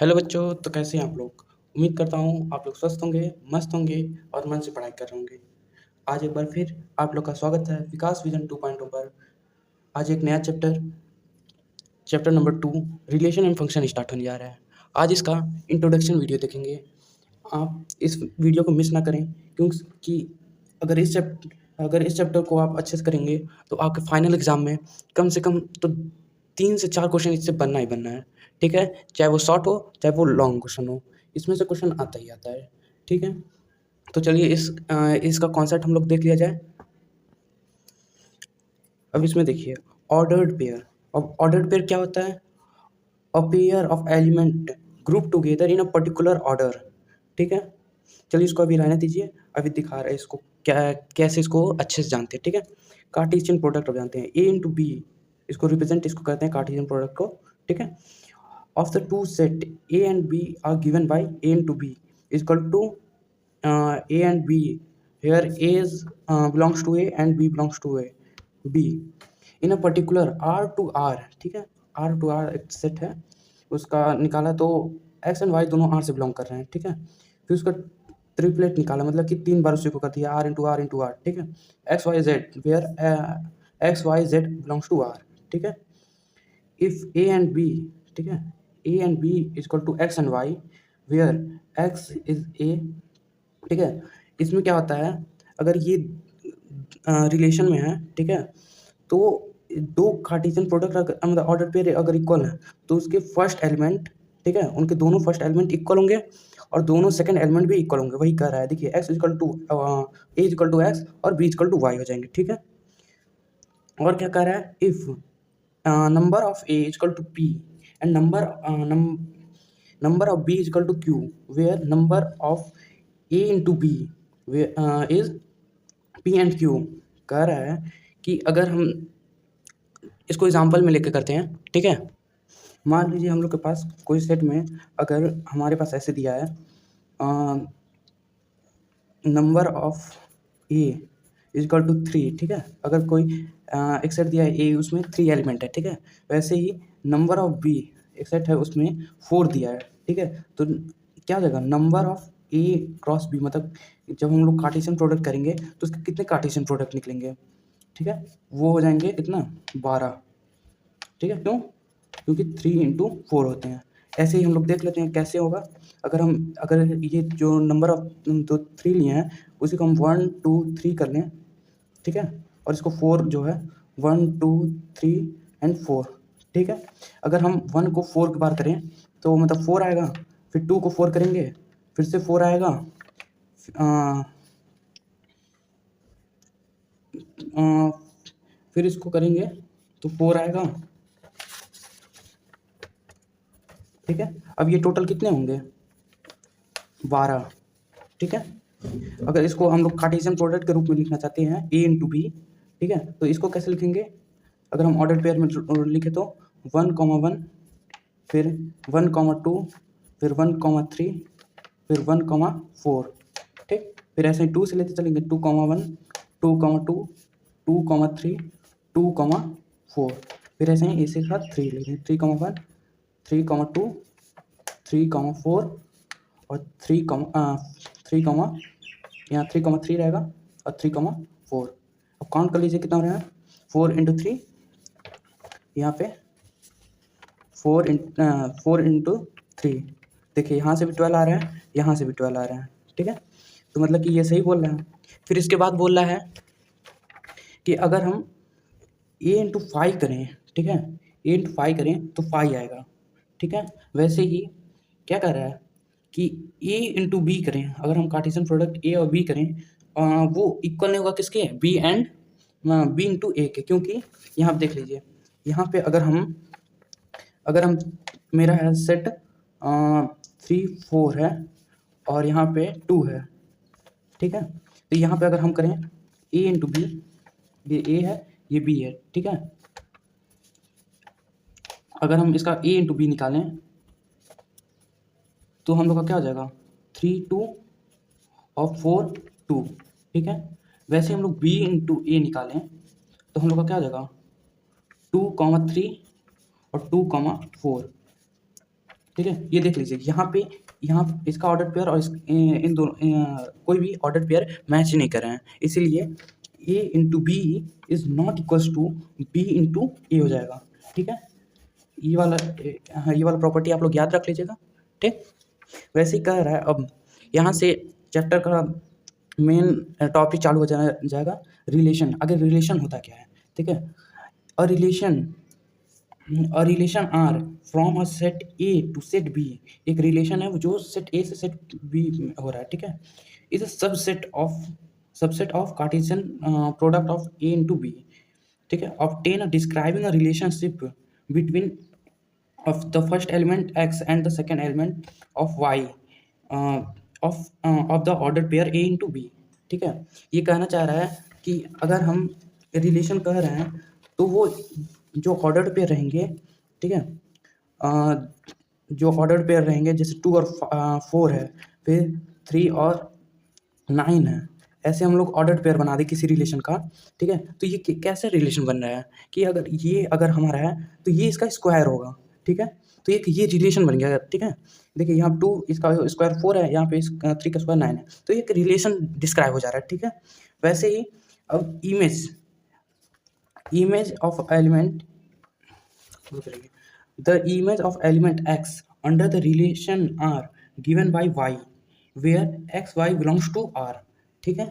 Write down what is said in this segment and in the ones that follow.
Hello बच्चों, तो कैसे हैं आप लोग। उम्मीद करता हूँ आप लोग स्वस्थ होंगे, मस्त होंगे और मन से पढ़ाई कर रहे होंगे। आज एक बार फिर आप लोग का स्वागत है विकास विजन 2.0 पर। आज एक नया chapter number 2 relation and function start होने जा रहा है। आज इसका इंट्रोडक्शन वीडियो देखेंगे। आप इस वीडियो को मिस ना करें, क्योंकि अगर इस चैप्टर को आप अच्छे से करेंगे तो आपके फाइनल एग्जाम में कम से कम तो 3 से 4 क्वेश्चन इससे बनना ही बनना है। ठीक है, चाहे वो शॉर्ट हो चाहे वो लॉन्ग क्वेश्चन हो, इसमें से क्वेश्चन आता ही आता है। ठीक है, तो चलिए इसका कॉन्सेप्ट हम लोग देख लिया जाए। अब इसमें देखिए ऑर्डर्ड पेयर। अब ऑर्डर्ड पेयर क्या होता है? A pair of element group together in a particular order. ठीक है, चलिए इसको अभी रहने दीजिए, अभी दिखा रहे हैं इसको क्या कैसे इसको अच्छे से जानते हैं। ठीक है, कार्टेशियन प्रोडक्ट अब जानते हैं। ए इंटू बी, इसको रिप्रेजेंट इसको करते हैं कार्टेशियन प्रोडक्ट को। ठीक है, of the two set A and B are given by A into B is equal to A and B, here A is belongs to A and B belongs to B in a particular R to R। ठीक है, R to R एक set है, उसका निकाला तो X and Y दोनों R से belong कर रहे हैं। ठीक है, फिर उसका ट्रिपलेट निकाला, मतलब कि 3 बार उसी को कर दिया R into R into R। ठीक है, x y z where x y z belongs to R। ठीक है, इफ A and B, ठीक है, A and B is equal to X and Y where X is A। ठीक है, इसमें क्या होता है, अगर ये रिलेशन में है, ठीक है, तो दो कार्टेशियन प्रोडक्ट मतलब ऑर्डर पेयर अगर इक्वल है तो उसके फर्स्ट एलिमेंट, ठीक है, उनके दोनों फर्स्ट एलिमेंट इक्वल होंगे और दोनों सेकंड एलिमेंट भी इक्वल होंगे। वही कह रहा है, देखिए x equal to a equal to x और बी इक्वल टू वाई हो जाएंगे। ठीक है, और क्या कह रहा है, if number of A is equal to P and number of B is equal to Q where number of A into B is P and Q। कह रहा है कि अगर हम इसको एग्जांपल में लेके करते हैं। ठीक है, मान लीजिए हम लोग के पास कोई सेट में अगर हमारे पास ऐसे दिया है number of A is equal to 3। ठीक है, अगर कोई एक सेट दिया है ए, उसमें 3 एलिमेंट है। ठीक है, वैसे ही नंबर ऑफ बी एक सेट है, उसमें 4 दिया है। ठीक है, तो क्या हो जाएगा, number of A cross B, मतलब जब हम लोग कार्टेशियन प्रोडक्ट करेंगे तो उसके कितने कार्टेशियन प्रोडक्ट निकलेंगे। ठीक है, वो हो जाएंगे कितना, 12। ठीक है, क्यों, क्योंकि 3 इंटू 4 होते हैं। ऐसे ही हम लोग देख लेते हैं कैसे होगा। अगर ये जो नंबर ऑफ जो 3 लिए हैं उसी को हम 1 2 3 कर लें। ठीक है, और इसको 4 जो है 1 2 3 एंड 4। ठीक है, अगर हम 1 को 4 की बार करें तो मतलब 4 आएगा, फिर 2 को 4 करेंगे फिर से 4 आएगा, फिर इसको करेंगे तो 4 आएगा। ठीक है, अब ये टोटल कितने होंगे, 12। ठीक है, अगर इसको हम लोग कार्टेशियन प्रोडक्ट के रूप में लिखना चाहते हैं ए इंटू बी, ठीक है, तो इसको कैसे लिखेंगे, अगर हम ऑर्डर पेयर में लिखे तो 1,1 फिर 1,2 फिर 1,3 फिर 1,4। ठीक, फिर ऐसे ही 2 से लेते चलेंगे 2,1 2,2 2,3 2,4, फिर ऐसे ही इसी के साथ 3 लेंगे 3,1 3,2 3,4 और 3, यहाँ 3,3 रहेगा और 3,4। अब काउंट कर लीजिए कितना हो रहा है, 4 इंटू 3, यहाँ पे 4 इंटू 3। देखिए यहाँ से भी 12 आ रहा है, यहाँ से भी 12 आ रहा है। ठीक है, तो मतलब कि ये सही बोल रहा है। फिर इसके बाद बोल रहा है कि अगर हम a इंटू 5 करें, ठीक है, a इंटू 5 करें तो 5 आएगा। ठीक है, वैसे ही क्या कर रहा है कि a इंटू बी करें, अगर हम कार्टेशियन प्रोडक्ट a और b करें वो इक्वल नहीं होगा किसके, b इंटू a के, क्योंकि यहाँ देख लीजिए, यहाँ पे अगर हम मेरा है सेट 3 4 है और यहाँ पे 2 है। ठीक है, तो यहाँ पे अगर हम करें a इंटू बी, ये a है ये b है। ठीक है, अगर हम इसका a इंटू बी निकालें तो हम लोग का क्या हो जाएगा, 3 2 और 4 2। ठीक है, वैसे हम लोग b इंटू ए निकालें तो हम लोग का क्या हो जाएगा, 2,3 और 2,4। ठीक है, ये देख लीजिए यहाँ इसका ऑर्डर पेयर और इन दोनों कोई भी ऑर्डर पेयर मैच नहीं कर रहे हैं, इसीलिए A into B is not equals to B into A हो जाएगा। ठीक है, ये वाला प्रॉपर्टी आप लोग याद रख लीजिएगा। ठीक, वैसे ही कह रहा है अब यहाँ से चैप्टर का मेन टॉपिक चालू हो जाएगा रिलेशन। अगर रिलेशन होता क्या है, ठीक है, a relation R from a set A to set B, एक रिलेशन है जो सेट ए से सेट बी में हो रहा है। ठीक है, is a subset of Cartesian product of A into B. ठीक है, obtain describing a relationship between of the first element x and the second element of y of the ordered pair a into b। ठीक है, ये कहना चाह रहा है कि अगर हम रिलेशन कह रहे हैं तो वो जो ऑर्डर्ड पेयर रहेंगे, ठीक है, जो ऑर्डर्ड पेयर रहेंगे जैसे 2 और 4 है, फिर 3 और 9 है, ऐसे हम लोग ऑर्डर्ड पेयर बना दें किसी रिलेशन का। ठीक है, तो ये कैसे रिलेशन बन रहा है कि अगर हमारा है तो ये इसका स्क्वायर होगा। ठीक है, तो ये रिलेशन बन गया। ठीक है, देखिए यहाँ 2 इसका स्क्वायर 4 है, यहाँ पे 3 का स्क्वायर 9 है, तो एक रिलेशन डिस्क्राइब हो जा रहा है। ठीक है, वैसे ही अब image of element the image of element x under the relation r given by y where x y belongs to r। ठीक है,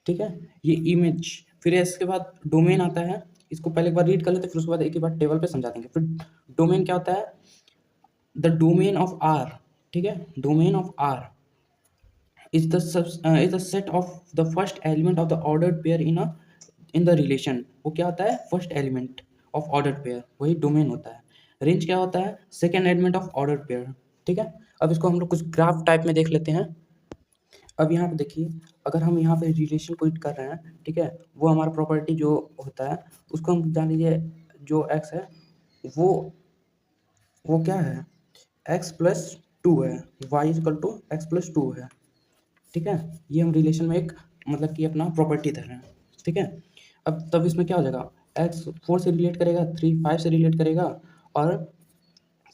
ठीक है, ये इमेज। फिर इसके बाद डोमेन आता है, इसको पहले एक बार रीड कर लेते, फिर उसके बाद एक ही बार टेबल पे समझा देंगे। फिर डोमेन क्या होता है, द डोमेन ऑफ आर। ठीक है, domain of R is the set of the first element of the ordered pair in the relation. वो क्या होता है, first element of ordered pair, वही डोमेन होता है। रेंज क्या होता है, second element of ordered pair. ठीक है, अब इसको हम लोग कुछ ग्राफ टाइप में देख लेते हैं। अब यहाँ पे देखिए, अगर हम यहाँ पे रिलेशन को कर रहे हैं, ठीक है, वो हमारा प्रॉपर्टी जो होता है उसको हम जान लीजिए, जो x है वो क्या है, x प्लस 2 है, y equal to x plus 2 है। ठीक है, ये हम रिलेशन में एक मतलब कि अपना प्रॉपर्टी दे रहे हैं। ठीक है, अब तब इसमें क्या हो जाएगा, x 4 से रिलेट करेगा, 3 5 से रिलेट करेगा और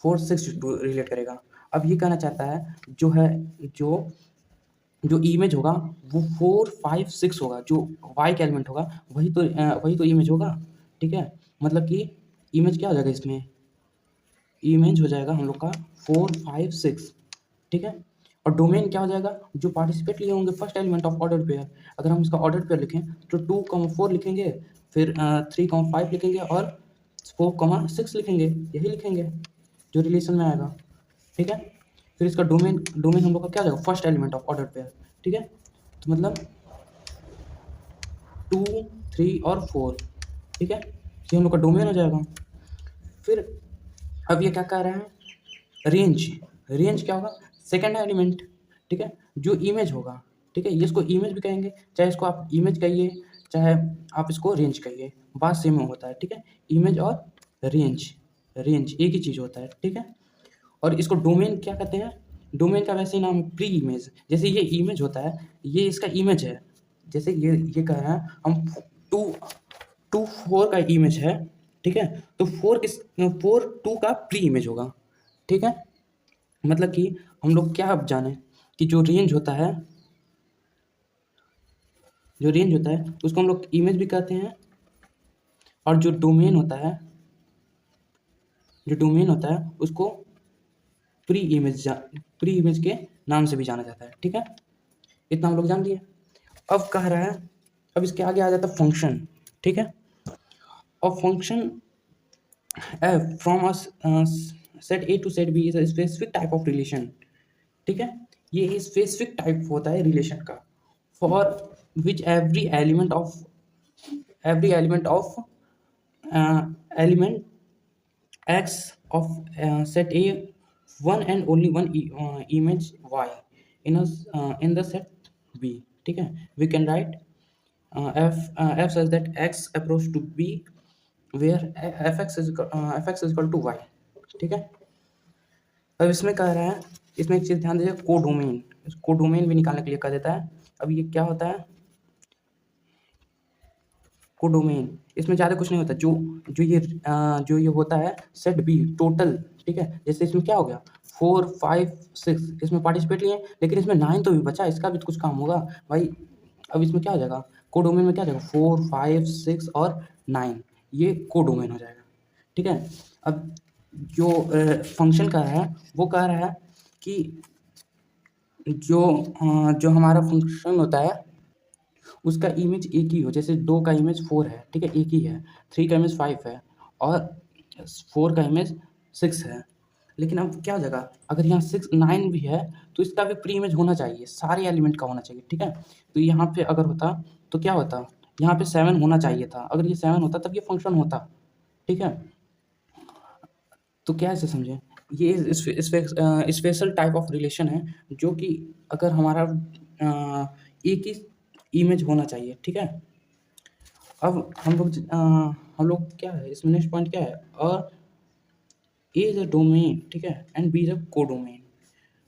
4 6 रिलेट करेगा। अब ये कहना चाहता है जो इमेज होगा वो 4 5 6 होगा, जो y का एलिमेंट होगा वही तो इमेज होगा। ठीक है, मतलब कि इमेज क्या हो जाएगा, इसमें इमेज हो जाएगा हम लोग का 4 5 6। ठीक है, और डोमेन क्या हो जाएगा, जो पार्टिसिपेट लिए होंगे first element of order pair. अगर हम इसका ऑर्डर पेयर लिखें तो 2 4 लिखेंगे, फिर 3 5 लिखेंगे और 4 6 लिखेंगे, यही लिखेंगे जो रिलेशन में आएगा। ठीक है, फिर इसका डोमेन हम लोग का क्या हो जाएगा, first element of order pair. ठीक है, तो मतलब 2 3 और 4। ठीक है, ये हम लोग का डोमेन हो जाएगा। फिर अब ये क्या कह रहा है, रेंज क्या होगा, सेकेंड एलिमेंट। ठीक है, जो इमेज होगा। ठीक है, ये इसको इमेज भी कहेंगे, चाहे इसको आप इमेज कहिए, चाहे आप इसको रेंज कहिए, बात सेम होता है। ठीक है, इमेज और रेंज एक ही चीज़ होता है। ठीक है, और इसको डोमेन क्या कहते हैं, डोमेन का वैसे ही नाम है प्री इमेज। जैसे ये इमेज होता है, ये इसका इमेज है, जैसे ये कह रहा है हम 2 4 का इमेज है। ठीक है, तो 4 2 का प्री इमेज होगा। ठीक है, मतलब कि हम लोग क्या अब जाने कि जो रेंज होता है उसको हम लोग इमेज भी कहते हैं, और जो डोमेन होता है उसको प्री इमेज के नाम से भी जाना जाता है। ठीक है, इतना हम लोग जान लिए। अब कह रहा है, अब इसके आगे आ जाता है फंक्शन। ठीक है, और function f from set A to set B is a specific type of relation. ठीक है, ये स्पेसिफिक टाइप होता है रिलेशन का, for which every element of element x of set A one and only one image y in the set B। ठीक है, we can write f such that x approach to B where fx is equal to y। ठीक है, अब इसमें कह रहा है, इसमें एक चीज़ ध्यान दीजिए, कोडोमेन भी निकालने के लिए कह देता है। अब ये क्या होता है, कोडोमेन, इसमें ज़्यादा कुछ नहीं होता। जो ये होता है सेट बी टोटल, ठीक है। जैसे इसमें क्या हो गया 4 5 6 इसमें पार्टिसिपेट लिए, लेकिन इसमें 9 तो भी बचा, इसका भी तो कुछ काम होगा भाई। अब इसमें क्या हो जाएगा कोडोमेन में, क्या हो जाएगा 4 5 6 और 9, ये कोडोमेन हो जाएगा, ठीक है। अब जो फंक्शन का है वो कह रहा है कि जो हमारा फंक्शन होता है उसका इमेज एक ही हो। जैसे 2 का इमेज 4 है, ठीक है, एक ही है। 3 का इमेज 5 है और 4 का इमेज 6 है। लेकिन अब क्या हो जाएगा, अगर यहाँ 6 9 भी है तो इसका भी प्री इमेज होना चाहिए, सारे एलिमेंट का होना चाहिए, ठीक है। तो यहाँ पे अगर होता तो क्या होता, यहाँ पे 7 होना चाहिए था। अगर ये 7 होता तब ये फंक्शन होता, ठीक है। तो क्या ऐसे समझें, ये स्पेशल टाइप ऑफ रिलेशन है, जो कि अगर हमारा एक ही इमेज होना चाहिए, ठीक है। अब हम लोग क्या है इसमें नेक्स्ट पॉइंट क्या है, और ए इज अ डोमेन, ठीक है, and B is a codomain.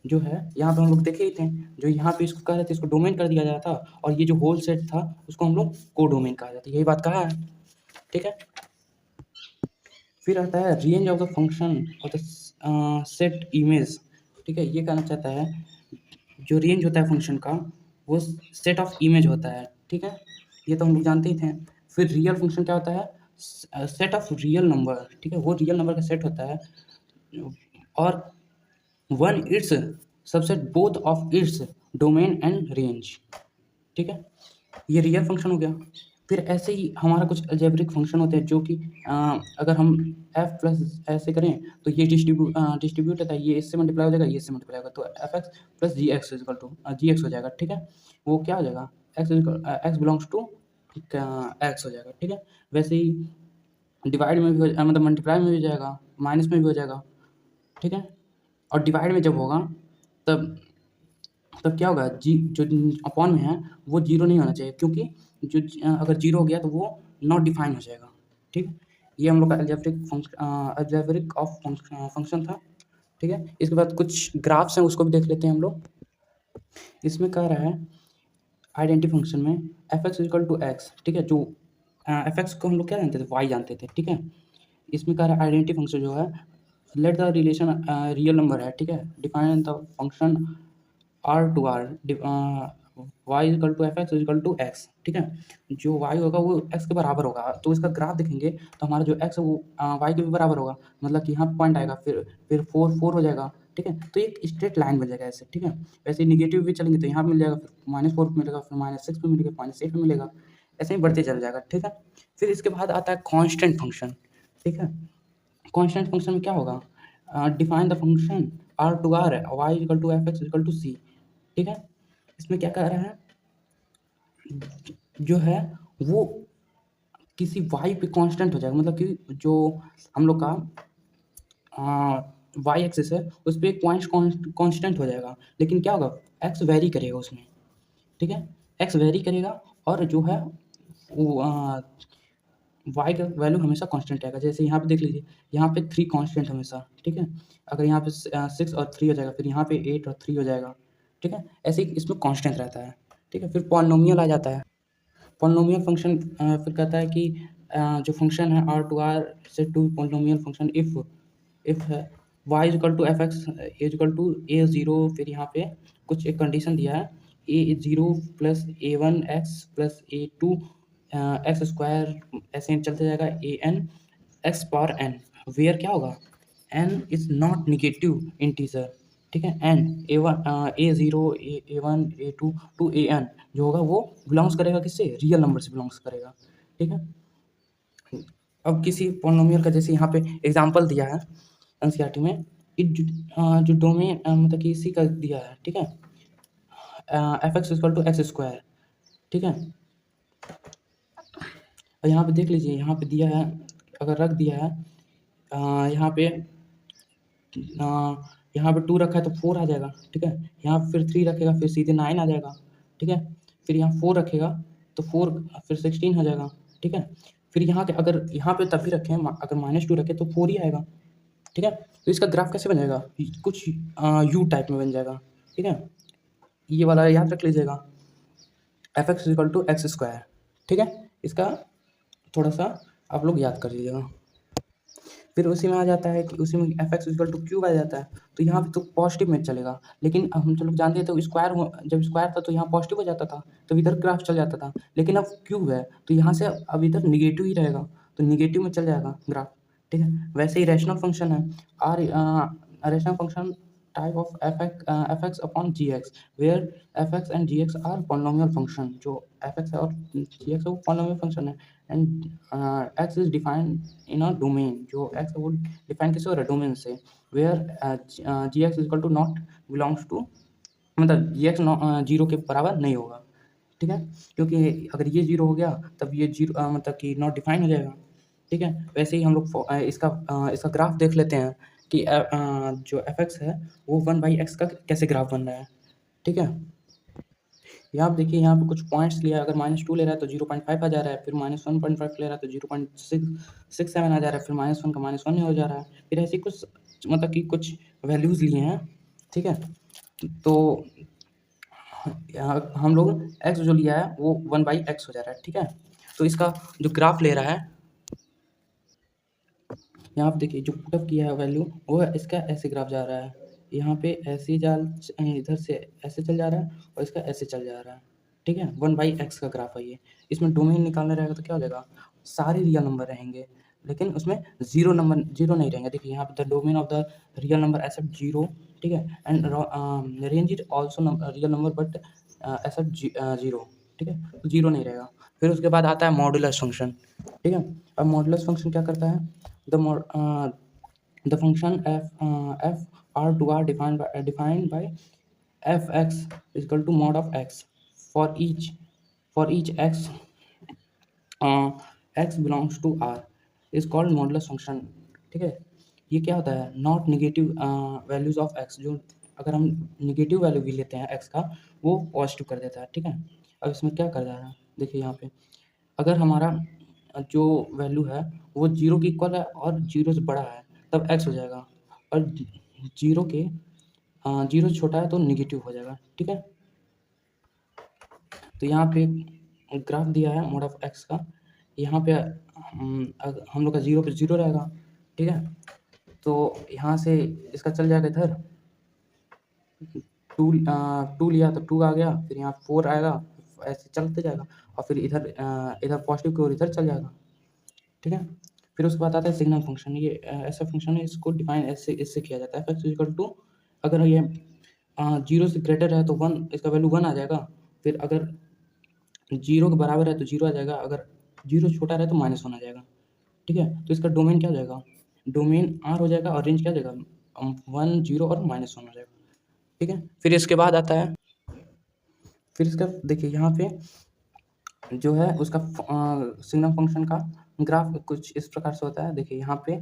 जो है यहाँ पे हम लोग देखे ही थे, जो यहाँ पे इसको कह रहे थे इसको डोमेन कर दिया जाता, और ये जो होल सेट था उसको हम लोग कोडोमेन कहा जाता, यही बात कहा है, ठीक है। फिर आता है range of the function of the set image, ठीक है। ये कहना चाहता है जो रेंज होता है फंक्शन का वो सेट ऑफ इमेज होता है, ठीक है। ये तो हम लोग जानते ही थे। फिर रियल फंक्शन क्या होता है, सेट ऑफ रियल नंबर, ठीक है, वो रियल नंबर का सेट होता है, और one it's subset both of its domain and range, ठीक है। ये रियल फंक्शन हो गया। फिर ऐसे ही हमारा कुछ अलजेब्रिक फंक्शन होते हैं, जो कि अगर हम f प्लस ऐसे करें तो ये डिस्ट्रीब्यूट होता है, ये इससे मल्टीप्लाई हो जाएगा, ये इससे मल्टीप्लाई होगा, तो f x plus g x equal to g x हो जाएगा, ठीक है। वो क्या हो जाएगा एक्स बिलोंग्स टू एक्स हो जाएगा, ठीक है। वैसे ही डिवाइड में भी मतलब मल्टीप्लाई में भी हो जाएगा, माइनस में भी हो जाएगा, ठीक है। और डिवाइड में जब होगा तब तब क्या होगा, जी जो अपॉन में है वो जीरो नहीं होना चाहिए, क्योंकि जो अगर जीरो हो गया तो वो नॉट डिफाइन हो जाएगा, ठीक। ये हम लोग का अलजेब्रिक ऑफ फंक्शन था, ठीक है। इसके बाद कुछ ग्राफ्स हैं, उसको भी देख लेते हैं हम लोग। इसमें कह रहा है आइडेंटिटी फंक्शन में f x equal to x, ठीक है। जो एफ एक्स को हम लोग क्या जानते थे, वाई जानते थे, ठीक है। इसमें कह रहा है आइडेंटिटी फंक्शन जो है let the relation real number है, ठीक है। Define the function R to R y equal to f x equal to x, ठीक है। जो वाई होगा वो एक्स के बराबर होगा, तो इसका ग्राफ देखेंगे तो हमारा जो एक्स है वो वाई के भी बराबर होगा, मतलब कि यहाँ पॉइंट आएगा, फिर 4 हो जाएगा, ठीक है। तो एक स्ट्रेट लाइन बन जाएगा ऐसे, ठीक है। वैसे निगेटिव भी चलेंगे तो यहाँ मिल जाएगा, फिर -4 मिलेगा, फिर -6 पे मिलेगा, -8 पे मिलेगा, ऐसे ही बढ़ते चल जाएगा, ठीक है। फिर इसके बाद आता है कांस्टेंट फंक्शन, ठीक है। कांस्टेंट फंक्शन में क्या होगा, define the function R to R y equal to f x equal to c, ठीक है। इसमें क्या कह रहा है, जो है वो किसी वाई पे कांस्टेंट हो जाएगा, मतलब कि जो हम लोग का वाई एक्सिस है उस पर एक पॉइंट कांस्टेंट हो जाएगा, लेकिन क्या होगा एक्स वेरी करेगा उसमें, ठीक है। एक्स वेरी करेगा और जो है वो वाई का वैल्यू हमेशा कांस्टेंट रहेगा। जैसे यहाँ पे देख लीजिए, यहाँ पे 3 कांस्टेंट हमेशा, ठीक है। अगर यहाँ पे 6 और 3 हो जाएगा, फिर यहाँ पे 8 और 3 हो जाएगा, ठीक है। ऐसे ही इसमें कांस्टेंट रहता है, ठीक है। फिर पॉलिनोमियल आ जाता है। पॉलिनोमियल फंक्शन फिर कहता है कि जो फंक्शन है आर टू आर से टू पॉलिनोमियल फंक्शन इफ है y equal to f x equal to a zero, फिर यहाँ पे कुछ एक कंडीशन दिया है a zero plus a one x plus a two x square, ऐसे ही चलते जाएगा a n x power n, where क्या होगा n is not negative integer, ठीक है। N a one a zero a one a two to A N जो होगा वो बिलोंग्स करेगा किससे, रियल नंबर से बिलोंग्स करेगा, ठीक है। अब किसी पॉलिनोमियल का जैसे यहाँ पे एग्जांपल दिया है एनसीईआरटी में, जो डोमेन मतलब कि इसी का दिया है, ठीक है, f x equal to x square, ठीक है। और यहाँ पे देख लीजिए, यहाँ पे दिया है, अगर रख दिया है यहाँ पे यहाँ पे 2 रखा है तो 4 आ जाएगा, ठीक है। यहाँ फिर 3 रखेगा फिर सीधे 9 आ जाएगा, ठीक है। फिर यहाँ 4 रखेगा तो 4 फिर 16 हो जाएगा, ठीक है। फिर यहाँ के अगर यहाँ पे तब भी रखें अगर -2 रखें तो 4 ही आएगा, ठीक है। तो इसका ग्राफ कैसे बन जाएगा, कुछ यू टाइप में बन जाएगा, ठीक है। ये वाला याद रख लीजिएगा, f x equal to x square, ठीक है। इसका थोड़ा सा आप लोग याद कर लीजिएगा। फिर उसी में आ जाता है कि उसी में f x equal to cube आ जाता है, तो यहाँ पे तो पॉजिटिव में चलेगा, लेकिन हम जो लोग जानते थे तो स्क्वायर जब स्क्वायर था तो यहाँ पॉजिटिव हो जाता था, तो इधर ग्राफ चल जाता था, लेकिन अब क्यूब है तो यहाँ से अब इधर निगेटिव ही रहेगा, तो निगेटिव में चल जाएगा ग्राफ, ठीक है। वैसे ही रैशनल फंक्शन है, are rational function type of f x upon g x, where f x and g x are polynomial function, जो एफ एक्स है और जी एक्स है वो पॉलिनोमियल फंक्शन है, and x is defined in a domain, जो x है वो define किससे हो रहा है, डोमेन से, where g x equal to not belongs to, मतलब जी एक्स जीरो के बराबर नहीं होगा, ठीक है, क्योंकि अगर ये जीरो हो गया तब ये जीरो मतलब कि नॉट डिफाइन हो जाएगा, ठीक है। वैसे ही हम लोग इसका ग्राफ देख लेते हैं कि जो एफ एक्स है वो 1/x का कैसे ग्राफ बन रहा है, ठीक है। यहाँ आप देखिए, यहाँ पे कुछ पॉइंट्स लिया है, अगर -2 ले रहा है तो 0.5 आ जा रहा है, फिर -1.5 ले रहा है तो 0.667 आ जा रहा है, फिर -1 का -1 हो जा रहा है, फिर ऐसे कुछ मतलब कि कुछ वैल्यूज़ लिए हैं, ठीक है। तो यहाँ हम लोग x जो लिया है वो 1/x हो जा रहा है, ठीक है। तो इसका जो ग्राफ ले रहा है, यहाँ आप देखिए जो पुटअप किया है वैल्यू, वो है इसका ऐसे ग्राफ जा रहा है, यहाँ पे ऐसे इधर से ऐसे चल जा रहा है और इसका ऐसे चल जा रहा है, ठीक है। 1/x का ग्राफ है ये। इसमें डोमेन निकालना रहेगा तो क्या हो जाएगा, सारे रियल नंबर रहेंगे, लेकिन उसमें जीरो नहीं रहेंगे। देखिए यहाँ पे the domain of the real number except zero, ठीक है, and range is also real number but except zero, ठीक है, तो जीरो नहीं रहेगा। फिर उसके बाद आता है मॉडुलस फंक्शन, ठीक है। अब मॉडुलस फंक्शन क्या करता है, the function f r to r defined by f x is equal to mod of x for each x x belongs to r is called modulus function, ठीक है। ये क्या होता है, not negative values of x, जो अगर हम negative value भी लेते हैं x का वो पॉजिटिव कर देता है, ठीक है। अब इसमें क्या कर रहा है, देखिए यहाँ पे अगर हमारा जो वैल्यू है वो जीरो की इक्वल है और जीरो से बड़ा है तब एक्स हो जाएगा, और जीरो के जीरो से छोटा है तो निगेटिव हो जाएगा, ठीक है। तो यहाँ पे ग्राफ दिया है मोड ऑफ एक्स का, यहाँ पे हम लोग का जीरो पे जीरो रहेगा, ठीक है। तो यहाँ से इसका चल जाएगा इधर, टू लिया तो टू आ गया, फिर यहाँ 4 आएगा, ऐसे चलते जाएगा, और फिर इधर पॉजिटिव की ओर इधर चल जाएगा, ठीक है। फिर उसके बाद आता है सिग्नल फंक्शन, ये ऐसा फंक्शन है, इसको डिफाइन ऐसे इससे किया जाता है, f इक्वल टू, अगर ये जीरो से ग्रेटर है तो 1, इसका वैल्यू 1 आ जाएगा, फिर अगर जीरो के बराबर है तो जीरो आ जाएगा, अगर जीरो छोटा रहे तो -1 आ जाएगा, ठीक है। तो इसका डोमेन क्या हो जाएगा, डोमेन R हो जाएगा, और रेंज क्या हो जाएगा 1 0 और -1 हो जाएगा, ठीक है। फिर इसके बाद आता है, फिर इसका देखिए यहाँ पे जो है उसका सिग्नल फंक्शन का ग्राफ कुछ इस प्रकार से होता है, देखिए यहाँ पे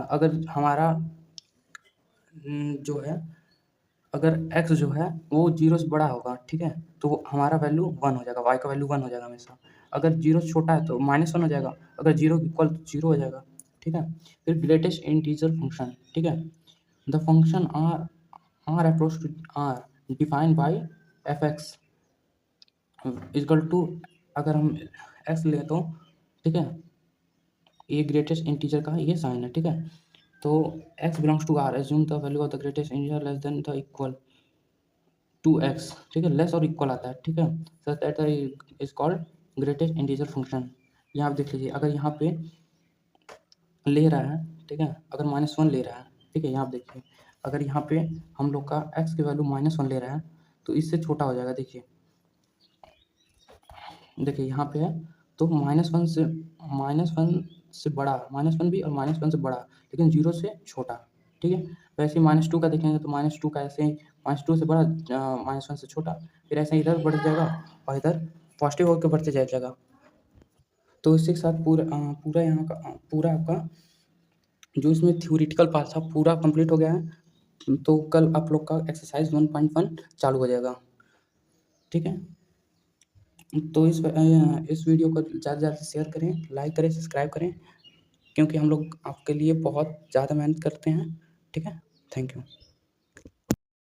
अगर हमारा जो है, अगर x जो है वो जीरो से बड़ा होगा, ठीक है, तो वो हमारा वैल्यू 1 हो जाएगा, y का वैल्यू 1 हो जाएगा हमेशा, अगर जीरो से छोटा है तो -1 हो जाएगा, अगर जीरो इक्वल तो जीरो हो जाएगा, ठीक है। फिर ग्रेटेस्ट इंटीजर फंक्शन, ठीक है, the function r approach to r defined by f x equal to, अगर हम x ले तो, ठीक है, ये ग्रेटेस्ट इंटीजर का ये साइन है, ठीक है। तो x belongs to r, assume the value of the greatest integer less than the equal to x, ठीक है, लेस और इक्वल आता है, ठीक है, such that is called greatest integer function. यहाँ आप देख लीजिए, अगर यहाँ पे ले रहा है, ठीक है, अगर -1 ले रहा है, ठीक है, यहाँ आप देखिए, अगर यहाँ पे हम लोग का x की वैल्यू -1 ले रहा है तो इससे छोटा हो जाएगा, देखिए यहाँ पे है, तो -1 से बड़ा, -1 भी और -1 से बड़ा, लेकिन जीरो से छोटा, ठीक है। वैसे ही -2 का देखेंगे तो -2 का ऐसे ही -2 से बड़ा, -1 से छोटा, फिर ऐसे ही इधर बढ़ जाएगा और इधर पॉजिटिव होकर बढ़ते जाएगा। तो इसी के साथ पूरा यहाँ का पूरा आपका जो इसमें थ्योरेटिकल पार्ट था पूरा कंप्लीट हो गया है। तो कल आप लोग का एक्सरसाइज 1.1 चालू हो जाएगा, ठीक है। तो इस वीडियो को ज़्यादा से ज़्यादा शेयर करें, लाइक करें, सब्सक्राइब करें, क्योंकि हम लोग आपके लिए बहुत ज़्यादा मेहनत करते हैं, ठीक है। Thank you.